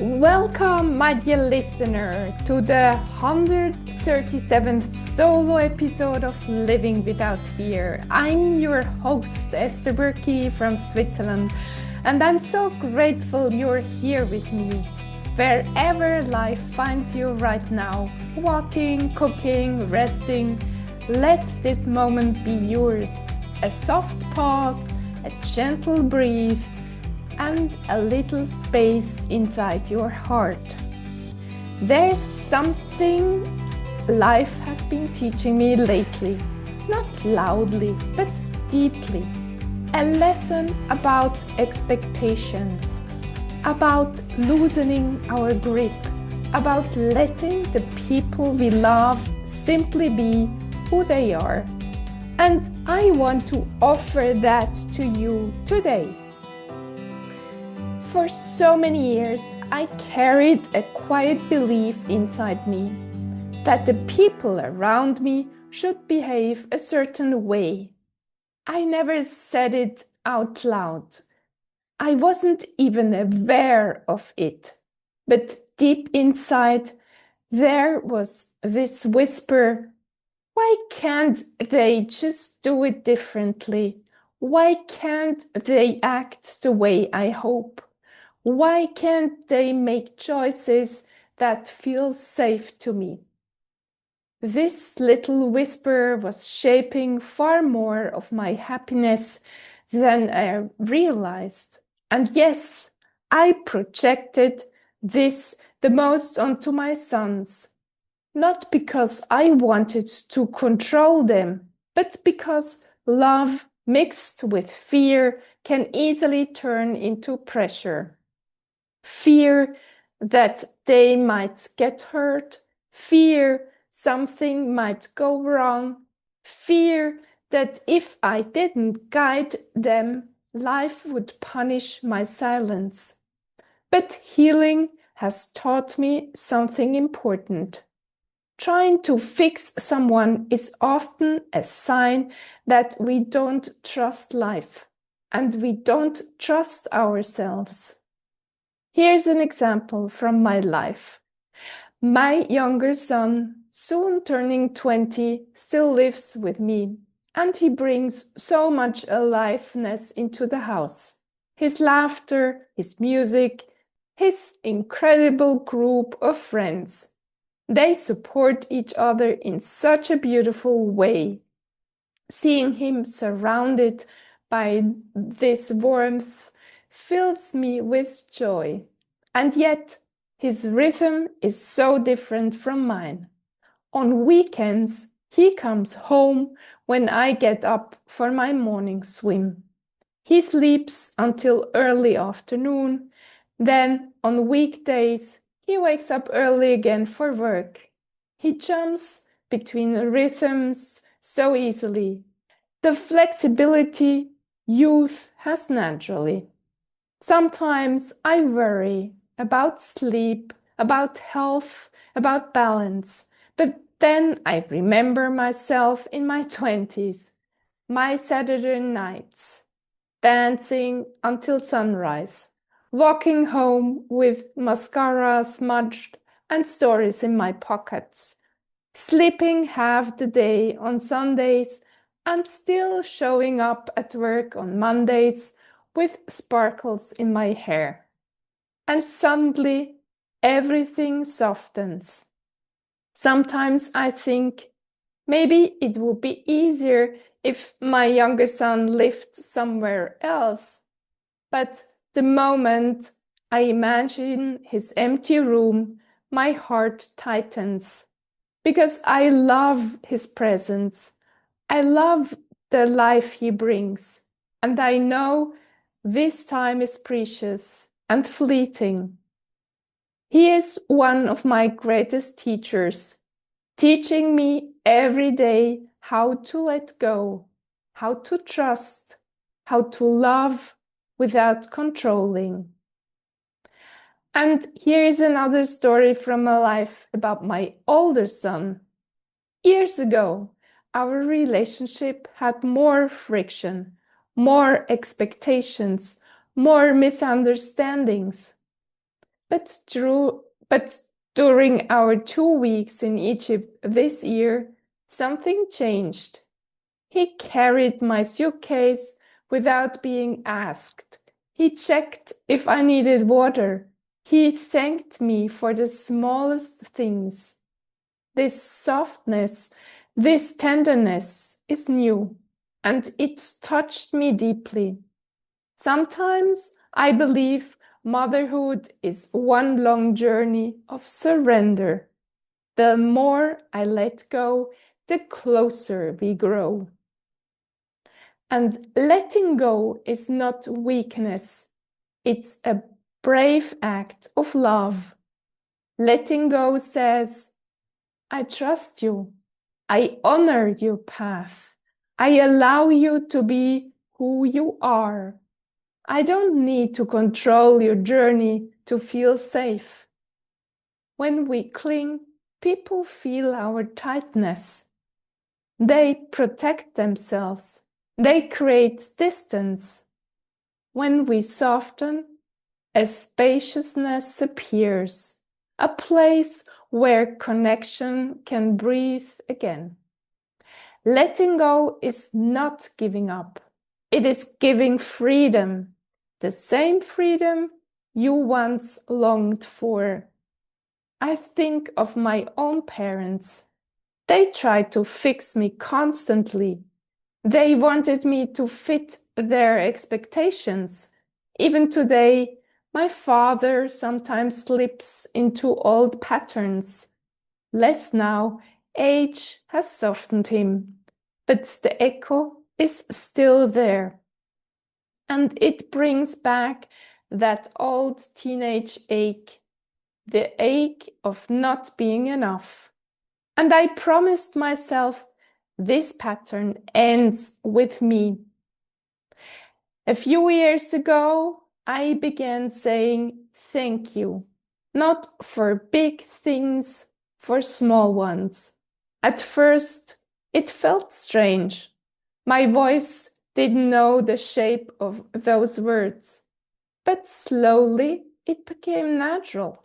Welcome, my dear listener, to the 137th solo episode of Living Without Fear. I'm your host, Esther Buerki from Switzerland, and I'm so grateful you're here with me. Wherever life finds you right now, walking, cooking, resting, let this moment be yours. A soft pause, a gentle breathe, and a little space inside your heart. There's something life has been teaching me lately, not loudly, but deeply. A lesson about expectations, about loosening our grip, about letting the people we love simply be who they are. And I want to offer that to you today. For so many years, I carried a quiet belief inside me that the people around me should behave a certain way. I never said it out loud. I wasn't even aware of it. But deep inside, there was this whisper, why can't they just do it differently? Why can't they act the way I hope? Why can't they make choices that feel safe to me? This little whisper was shaping far more of my happiness than I realized. And yes, I projected this the most onto my sons, not because I wanted to control them, but because love mixed with fear can easily turn into pressure. Fear that they might get hurt, fear something might go wrong, fear that if I didn't guide them, life would punish my silence. But healing has taught me something important. Trying to fix someone is often a sign that we don't trust life and we don't trust ourselves. Here's an example from my life. My younger son, soon turning 20, still lives with me, and he brings so much aliveness into the house. His laughter, his music, his incredible group of friends. They support each other in such a beautiful way. Seeing him surrounded by this warmth fills me with joy. And yet, his rhythm is so different from mine. On weekends, he comes home when I get up for my morning swim. He sleeps until early afternoon. Then, on weekdays, he wakes up early again for work. He jumps between rhythms so easily. The flexibility youth has naturally. Sometimes I worry about sleep, about health, about balance, but then I remember myself in my 20s, my Saturday nights, dancing until sunrise, walking home with mascara smudged and stories in my pockets, sleeping half the day on Sundays and still showing up at work on Mondays with sparkles in my hair. And suddenly everything softens. Sometimes I think maybe it would be easier if my younger son lived somewhere else. But the moment I imagine his empty room, my heart tightens. Because I love his presence. I love the life he brings. And I know this time is precious and fleeting. He is one of my greatest teachers, teaching me every day how to let go, how to trust, how to love without controlling. And here is another story from my life about my older son. Years ago, our relationship had more friction, more expectations, more misunderstandings. But during our 2 weeks in Egypt this year, something changed. He carried my suitcase without being asked. He checked if I needed water. He thanked me for the smallest things. This softness, this tenderness is new, and it touched me deeply. Sometimes I believe motherhood is one long journey of surrender. The more I let go, the closer we grow. And letting go is not weakness, it's a brave act of love. Letting go says, I trust you. I honor your path. I allow you to be who you are. I don't need to control your journey to feel safe. When we cling, people feel our tightness. They protect themselves. They create distance. When we soften, a spaciousness appears, a place where connection can breathe again. Letting go is not giving up. It is giving freedom, the same freedom you once longed for. I think of my own parents. They tried to fix me constantly. They wanted me to fit their expectations. Even today, my father sometimes slips into old patterns. Less now, age has softened him, but the echo is still there. And it brings back that old teenage ache, the ache of not being enough. And I promised myself, this pattern ends with me. A few years ago, I began saying thank you, not for big things, for small ones. At first, it felt strange. My voice didn't know the shape of those words, but slowly it became natural.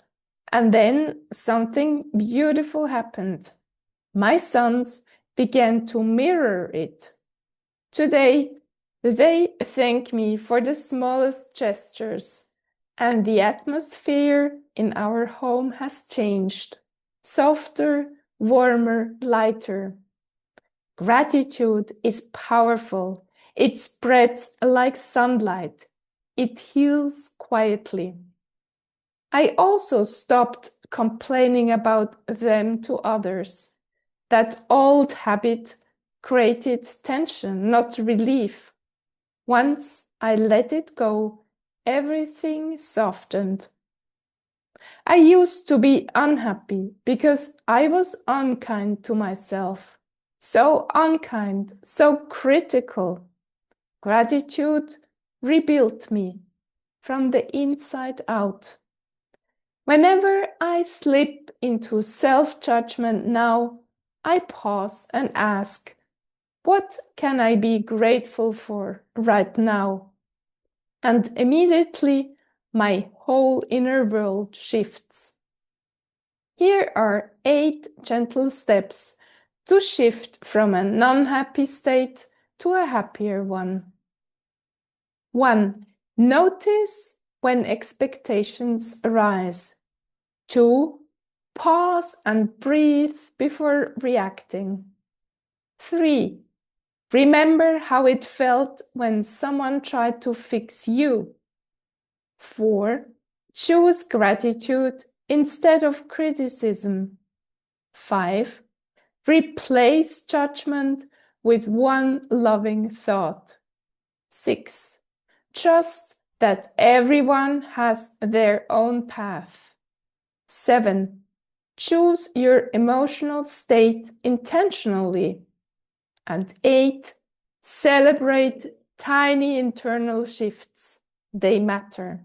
And then something beautiful happened. My sons began to mirror it. Today, they thank me for the smallest gestures, and the atmosphere in our home has changed. Softer, warmer, lighter. Gratitude is powerful. It spreads like sunlight. It heals quietly. I also stopped complaining about them to others. That old habit created tension, not relief. Once I let it go, everything softened. I used to be unhappy because I was unkind to myself. So unkind, so critical. Gratitude rebuilt me from the inside out. Whenever I slip into self-judgment now, I pause and ask, what can I be grateful for right now? And immediately my whole inner world shifts. Here are 8 gentle steps to shift from an unhappy state to a happier one. 1. Notice when expectations arise. 2. Pause and breathe before reacting. 3. Remember how it felt when someone tried to fix you. 4. Choose gratitude instead of criticism. 5. Replace judgment with one loving thought. 6. Trust that everyone has their own path. 7. Choose your emotional state intentionally. And 8. Celebrate tiny internal shifts. They matter.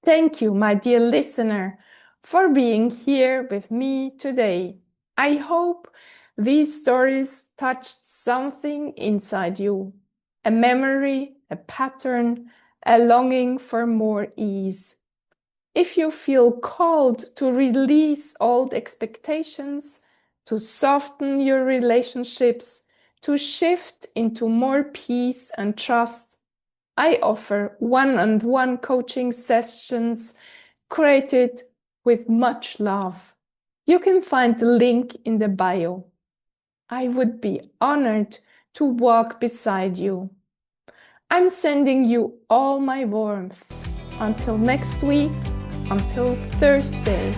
Thank you, my dear listener, for being here with me today. I hope these stories touched something inside you, a memory, a pattern, a longing for more ease. If you feel called to release old expectations, to soften your relationships, to shift into more peace and trust, I offer one-on-one coaching sessions created with much love. You can find the link in the bio. I would be honored to walk beside you. I'm sending you all my warmth. Until next week, until Thursday.